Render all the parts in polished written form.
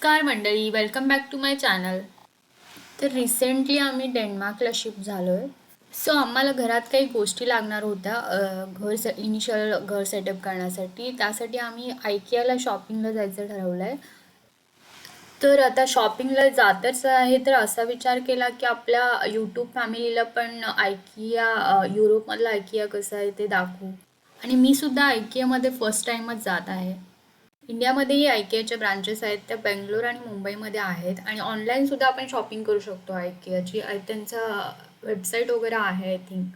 नमस्कार मंडळी, welcome back to my channel. तर रिसेंटली आम्ही डेन्मार्कला शिफ्ट झालो आहे. सो आम्हाला घरात काही गोष्टी लागणार होत्या इनिशियल घर सेटअप करण्यासाठी. त्यासाठी आम्ही आयकियाला शॉपिंगला जायचं ठरवलं आहे. तर आता शॉपिंगला जातच आहे, तर असा विचार केला की आपल्या यूट्यूब फॅमिलीला पण युरोपमधला आयकिया कसं आहे ते दाखवू. आणि मी सुद्धा आयकियामध्ये फर्स्ट टाईमच जात आहे. इंडियामध्येही आयकियाच्या ब्रांचेस आहेत, त्या बेंगलोर आणि मुंबईमध्ये आहेत. आणि ऑनलाईन सुद्धा आपण शॉपिंग करू शकतो आयकियाची. त्यांचा वेबसाईट वगैरे आहे आय थिंक.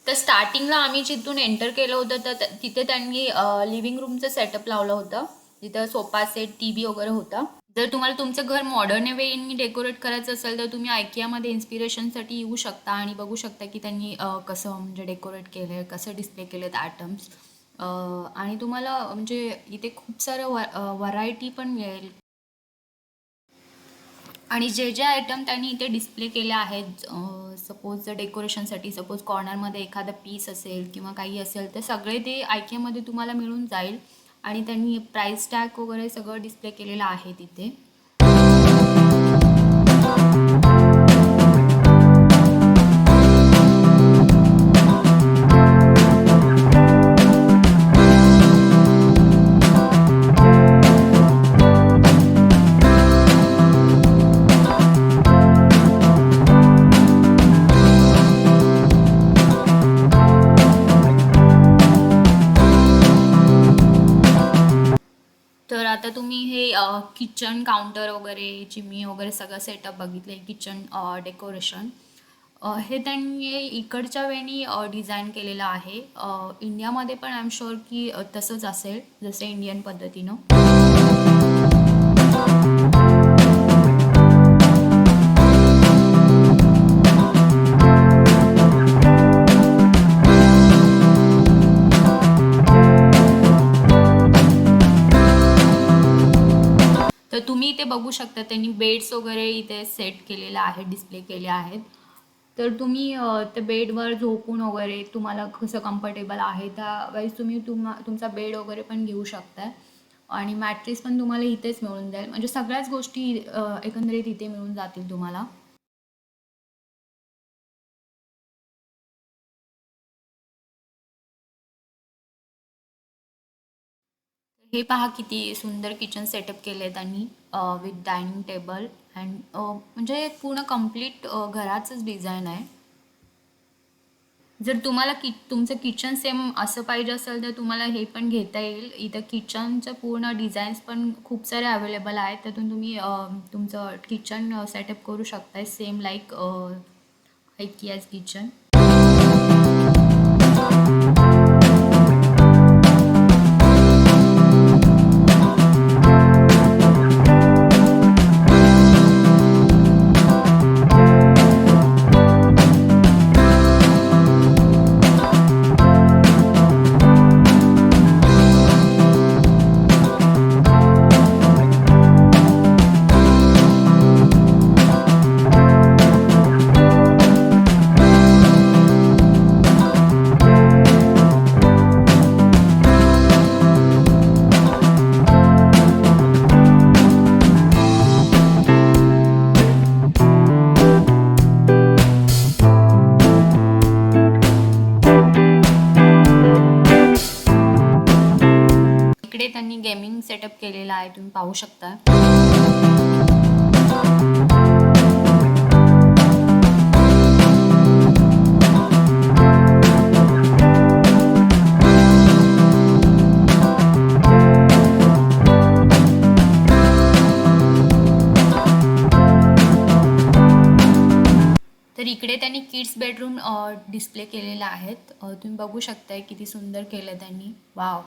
तर स्टार्टिंगला आम्ही जिथून एंटर केलं होतं तर तिथे त्यांनी लिव्हिंग रूमचं सेटअप लावलं होतं. तिथं सोफा सेट, टीव्ही वगैरे होता. जर तुम्हाला तुमचं घर मॉडर्न वेनी डेकोरेट करायचं असेल तर तुम्ही आयकियामध्ये इन्स्पिरेशनसाठी येऊ शकता आणि बघू शकता की त्यांनी कसं म्हणजे डेकोरेट केलं आहे, कसं डिस्प्ले केले आहेत आयटम्स. आणि तुम्हाला म्हणजे इथे खूप सारं व्हरायटी पण मिळेल. आणि जे जे आयटम त्यांनी इथे डिस्प्ले केले आहेत, सपोज डेकोरेशनसाठी, सपोज कॉर्नरमध्ये एखादा पीस असेल किंवा काही असेल, तर सगळे ते आयकियामध्ये तुम्हाला मिळून जाईल. आणि त्यांनी प्राईस टॅग वगैरे सगळं डिस्प्ले केलेलं आहे तिथे. तर आता तुम्ही हे किचन काउंटर वगैरे, चिमणी वगैरे सगळं सेटअप बघितले. किचन डेकोरेशन हे त्यांनी इकडच्या वेळी डिझाईन केलेलं आहे. इंडियामध्ये पण आय एम शुअर की तसंच असेल, जसं इंडियन पद्धतीनं. तर तुम्ही इथे बघू शकता त्यांनी बेड्स वगैरे इथे सेट केलेले आहेत, डिस्प्ले केले आहेत. तर तुम्ही त्या बेडवर झोपून वगैरे तुम्हाला कसं कम्फर्टेबल आहे त्यावेळेस तुम्ही तुमचा बेड वगैरे पण घेऊ शकता. आणि मॅट्रेस पण तुम्हाला इथेच मिळून जाईल. म्हणजे सगळ्याच गोष्टी एकंदरीत इथे मिळून जातील तुम्हाला. हे पहा किती सुंदर किचन सेटअप केले आहे त्यांनी, विथ डायनिंग टेबल अँड म्हणजे पूर्ण कम्प्लीट घराचंच डिझाईन आहे. जर तुम्हाला तुमचं किचन सेम असं पाहिजे असेल तर तुम्हाला हे पण घेता येईल. इथं किचनचं पूर्ण डिझाईन्स पण खूप सारे अवेलेबल आहेत. त्यातून तुम्ही तुमचं किचन सेटअप करू शकताय सेम लाईक आयकियाज किचन. इकडे त्यांनी गेमिंग सेटअप केलेला आहे, तुम्ही पाहू शकता. तर इकडे त्यांनी किड्स बेडरूम डिस्प्ले केलेला आहेत. तुम्ही बघू शकताय किती सुंदर केलं त्यांनी. वाव.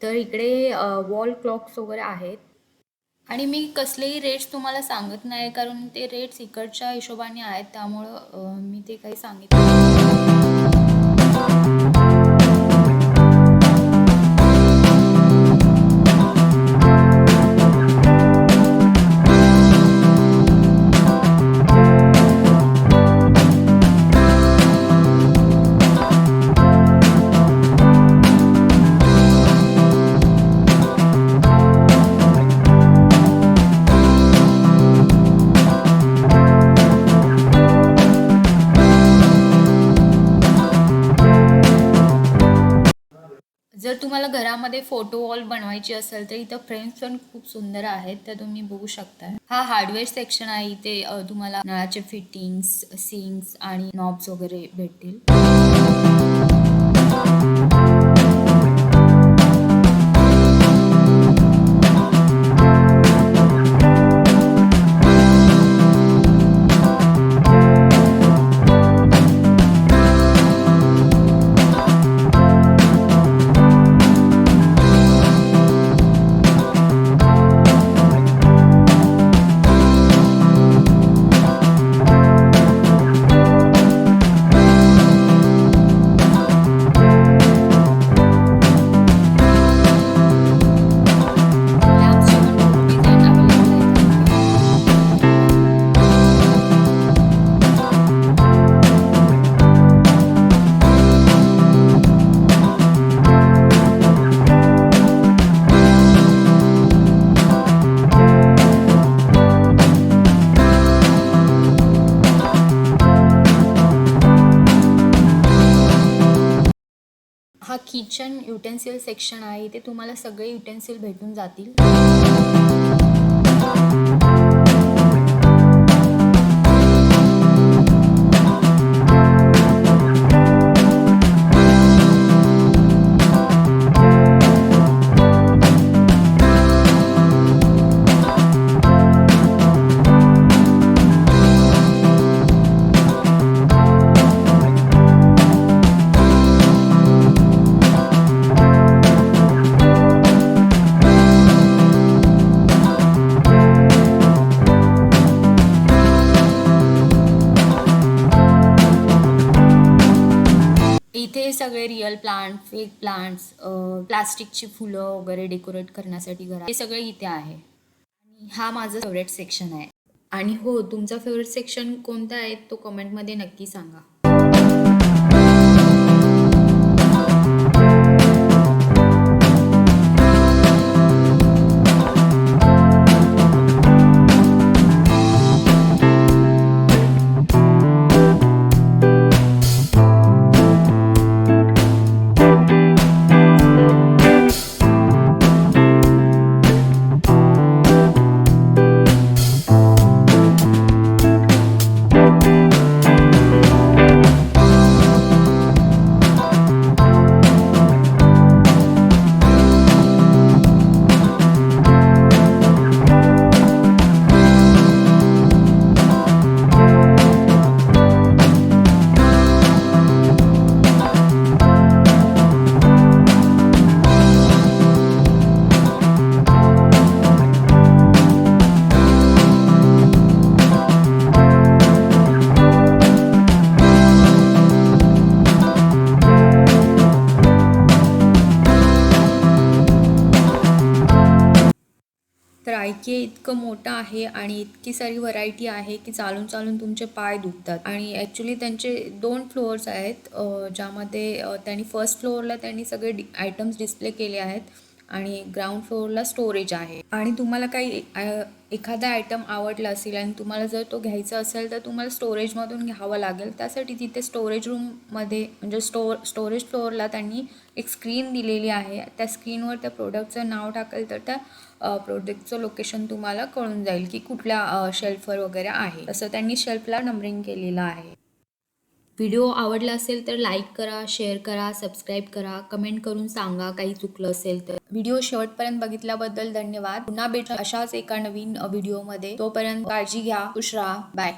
तर इकडे वॉल क्लॉक्स वगैरे आहेत. आणि मी कसलेही रेट्स तुम्हाला सांगत नाही, कारण ते रेट्स इकडच्या हिशोबाने आहेत, त्यामुळं मी ते काही सांगितलं. जर तुम्हाला घरामध्ये फोटो वॉल बनवायची असेल तर इथं फ्रेम्स पण खूप सुंदर आहेत, त्या तुम्ही बघू शकता. हा हार्डवेअर सेक्शन आहे. इथे तुम्हाला नळाचे फिटिंग्स, सिंक्स आणि नॉब्स वगैरे भेटतील. हा किचन युटेन्सिल सेक्शन आहे. इथे तुम्हाला सगळे युटेन्सिल भेटून जातील. इथे सगळे रिअल प्लांट, फेक प्लांट्स, प्लास्टिकची फुलं वगैरे डेकोरेट करण्यासाठी घरात, हे सगळे इथे आहे. आणि हा माझा फेवरेट सेक्शन आहे. आणि हो, तुमचा फेवरेट सेक्शन कोणता आहे तो कमेंटमध्ये नक्की सांगा. IKEA इतकं मोठं आहे आणि इतकी सारी व्हरायटी आहे की चालून चालून तुमचे पाय दुखतात. आणि ॲक्च्युली त्यांचे 2 फ्लोअर्स आहेत, ज्यामध्ये त्यांनी फर्स्ट फ्लोअरला त्यांनी सगळे आयटम्स डिस्प्ले केले आहेत आणि ग्राउंड फ्लोअरला स्टोरेज आहे. आणि तुम्हाला काही एखादा आयटम आवडला असेल आणि तुम्हाला जर तो घ्यायचा असेल तर तुम्हाला स्टोरेजमधून घ्यावं लागेल. त्यासाठी तिथे स्टोरेज रूममध्ये म्हणजे स्टोरेज फ्लोअरला त्यांनी एक स्क्रीन दिलेली आहे. त्या स्क्रीनवर त्या प्रोडक्टचं नाव टाकेल तर त्या प्रोडक्टचं लोकेशन तुम्हाला कळून जाईल की कुठल्या शेल्फवर वगैरे आहे. तसं त्यांनी शेल्फला नंबरिंग केलेलं आहे. व्हिडिओ आवडला असेल तर लाईक करा, शेअर करा, सबस्क्राईब करा, कमेंट करून सांगा काही चुकलं असेल तर. व्हिडिओ शेवटपर्यंत बघितल्याबद्दल धन्यवाद. पुन्हा भेटू अशाच एका नवीन व्हिडिओमध्ये. तोपर्यंत काळजी घ्या, खुश राहा, बाय.